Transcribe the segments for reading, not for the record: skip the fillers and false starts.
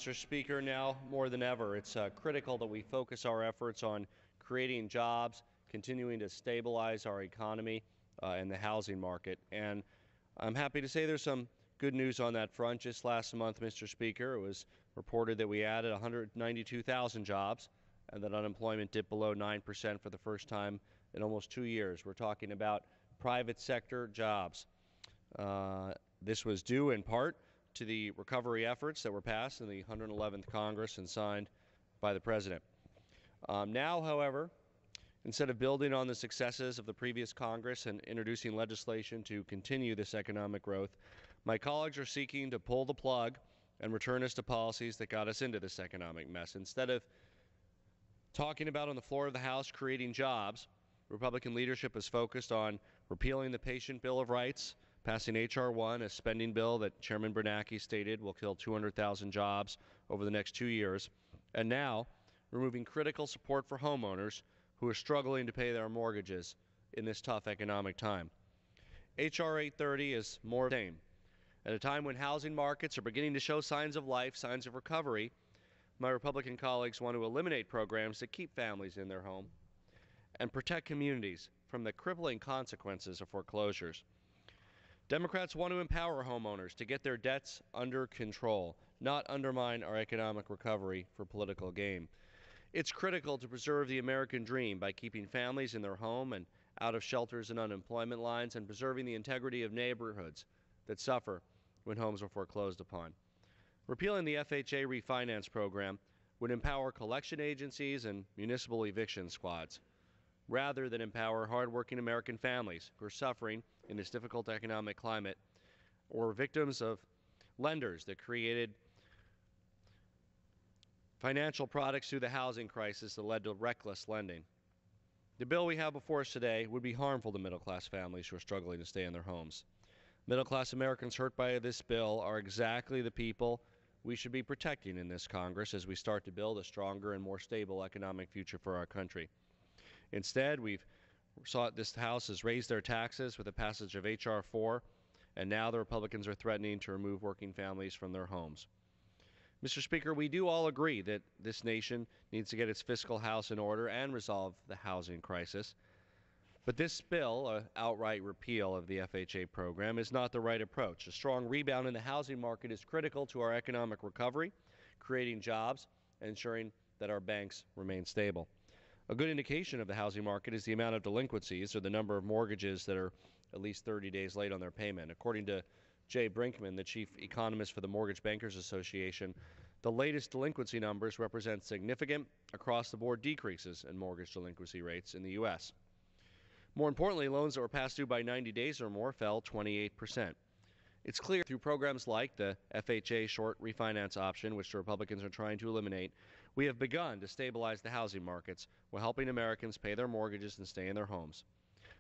Mr. Speaker. Now more than ever, it's critical that we focus our efforts on creating jobs, continuing to stabilize our economy and the housing market. And I'm happy to say there's some good news on that front. Just last month, Mr. Speaker, it was reported that we added 192,000 jobs and that unemployment dipped below 9% for the first time in almost 2 years. We're talking about private sector jobs. This was due in part to the recovery efforts that were passed in the 111th Congress and signed by the President. Now, however, instead of building on the successes of the previous Congress and introducing legislation to continue this economic growth, my colleagues are seeking to pull the plug and return us to policies that got us into this economic mess. Instead of talking about on the floor of the House creating jobs, Republican leadership is focused on repealing the Patient Bill of Rights, passing H.R. 1, a spending bill that Chairman Bernanke stated will kill 200,000 jobs over the next 2 years, and now removing critical support for homeowners who are struggling to pay their mortgages in this tough economic time. H.R. 830 is more of the same. At a time when housing markets are beginning to show signs of life, signs of recovery, my Republican colleagues want to eliminate programs that keep families in their home and protect communities from the crippling consequences of foreclosures. Democrats want to empower homeowners to get their debts under control, not undermine our economic recovery for political gain. It's critical to preserve the American dream by keeping families in their home and out of shelters and unemployment lines, and preserving the integrity of neighborhoods that suffer when homes are foreclosed upon. Repealing the FHA Refinance program would empower collection agencies and municipal eviction squads, rather than empower hardworking American families who are suffering in this difficult economic climate or victims of lenders that created financial products through the housing crisis that led to reckless lending. The bill we have before us today would be harmful to middle-class families who are struggling to stay in their homes. Middle-class Americans hurt by this bill are exactly the people we should be protecting in this Congress as we start to build a stronger and more stable economic future for our country. Instead, we've sought this House has raised their taxes with the passage of H.R. 4, and now the Republicans are threatening to remove working families from their homes. Mr. Speaker, we do all agree that this nation needs to get its fiscal house in order and resolve the housing crisis. But this bill, an outright repeal of the FHA program, is not the right approach. A strong rebound in the housing market is critical to our economic recovery, creating jobs, and ensuring that our banks remain stable. A good indication of the housing market is the amount of delinquencies, or the number of mortgages that are at least 30 days late on their payment. According to Jay Brinkman, the chief economist for the Mortgage Bankers Association, the latest delinquency numbers represent significant across-the-board decreases in mortgage delinquency rates in the U.S. More importantly, loans that were past due by 90 days or more fell 28%. It's clear through programs like the FHA short refinance option, which the Republicans are trying to eliminate, we have begun to stabilize the housing markets while helping Americans pay their mortgages and stay in their homes.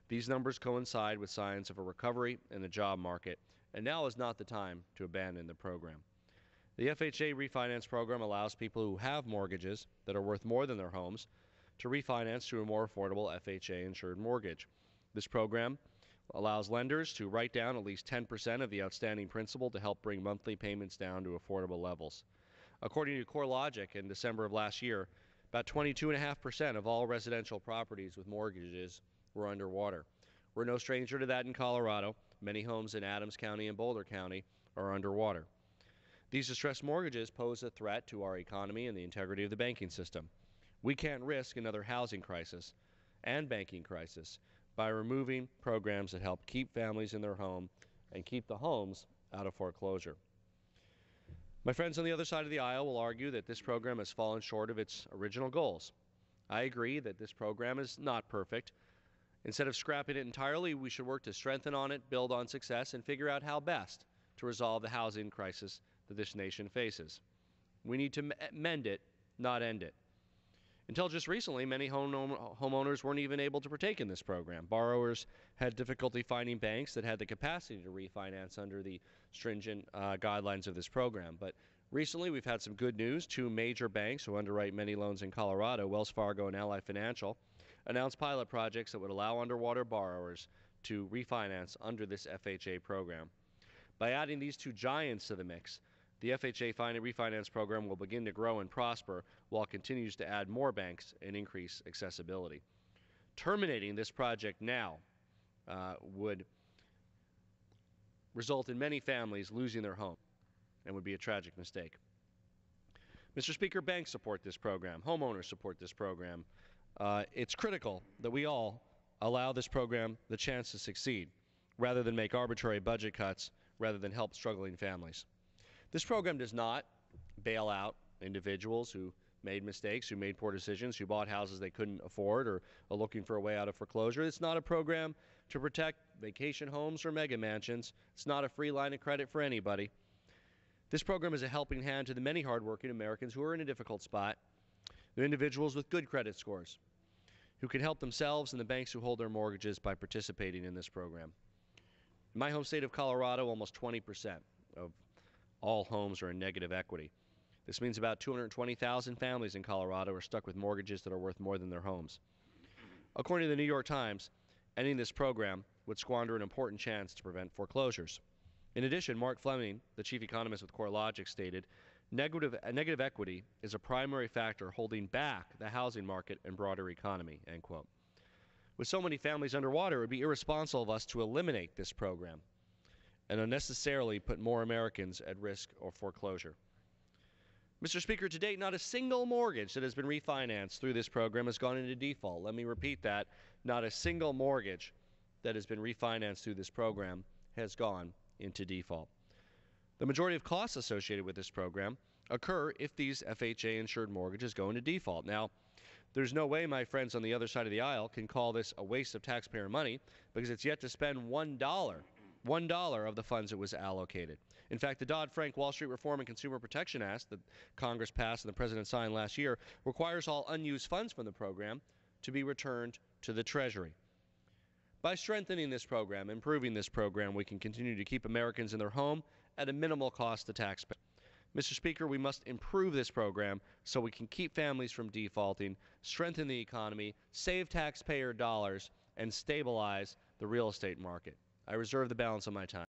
These numbers coincide with signs of a recovery in the job market, and now is not the time to abandon the program. The FHA refinance program allows people who have mortgages that are worth more than their homes to refinance to a more affordable FHA-insured mortgage. This program allows lenders to write down at least 10% of the outstanding principal to help bring monthly payments down to affordable levels. According to CoreLogic, in December of last year, about 22.5% of all residential properties with mortgages were underwater. We're no stranger to that in Colorado. Many homes in Adams County and Boulder County are underwater. These distressed mortgages pose a threat to our economy and the integrity of the banking system. We can't risk another housing crisis and banking crisis by removing programs that help keep families in their home and keep the homes out of foreclosure. My friends on the other side of the aisle will argue that this program has fallen short of its original goals. I agree that this program is not perfect. Instead of scrapping it entirely, we should work to strengthen on it, build on success, and figure out how best to resolve the housing crisis that this nation faces. We need to mend it, not end it. Until just recently, many homeowners weren't even able to partake in this program. Borrowers had difficulty finding banks that had the capacity to refinance under the stringent guidelines of this program. But recently, we've had some good news. Two major banks who underwrite many loans in Colorado, Wells Fargo and Ally Financial, announced pilot projects that would allow underwater borrowers to refinance under this FHA program. By adding these two giants to the mix, The FHA Refinance program will begin to grow and prosper while it continues to add more banks and increase accessibility. Terminating this project now would result in many families losing their home and would be a tragic mistake. Mr. Speaker, banks support this program. Homeowners support this program. It's critical that we all allow this program the chance to succeed rather than make arbitrary budget cuts, rather than help struggling families. This program does not bail out individuals who made mistakes, who made poor decisions, who bought houses they couldn't afford or are looking for a way out of foreclosure. It's not a program to protect vacation homes or mega mansions. It's not a free line of credit for anybody. This program is a helping hand to the many hardworking Americans who are in a difficult spot. They're individuals with good credit scores who can help themselves and the banks who hold their mortgages by participating in this program. In my home state of Colorado, almost 20% of all homes are in negative equity. This means about 220,000 families in Colorado are stuck with mortgages that are worth more than their homes. According to the New York Times, ending this program would squander an important chance to prevent foreclosures. In addition, Mark Fleming, the chief economist with CoreLogic, stated, negative equity is a primary factor holding back the housing market and broader economy, end quote. With so many families underwater, it would be irresponsible of us to eliminate this program and unnecessarily put more Americans at risk of foreclosure. Mr. Speaker, to date, not a single mortgage that has been refinanced through this program has gone into default. Let me repeat that. Not a single mortgage that has been refinanced through this program has gone into default. The majority of costs associated with this program occur if these FHA-insured mortgages go into default. Now, there's no way my friends on the other side of the aisle can call this a waste of taxpayer money because it's yet to spend $1 of the funds it was allocated. In fact, the Dodd-Frank Wall Street Reform and Consumer Protection Act that Congress passed and the President signed last year requires all unused funds from the program to be returned to the Treasury. By strengthening this program, improving this program, we can continue to keep Americans in their home at a minimal cost to taxpayers. Mr. Speaker, we must improve this program so we can keep families from defaulting, strengthen the economy, save taxpayer dollars, and stabilize the real estate market. I reserve the balance of my time.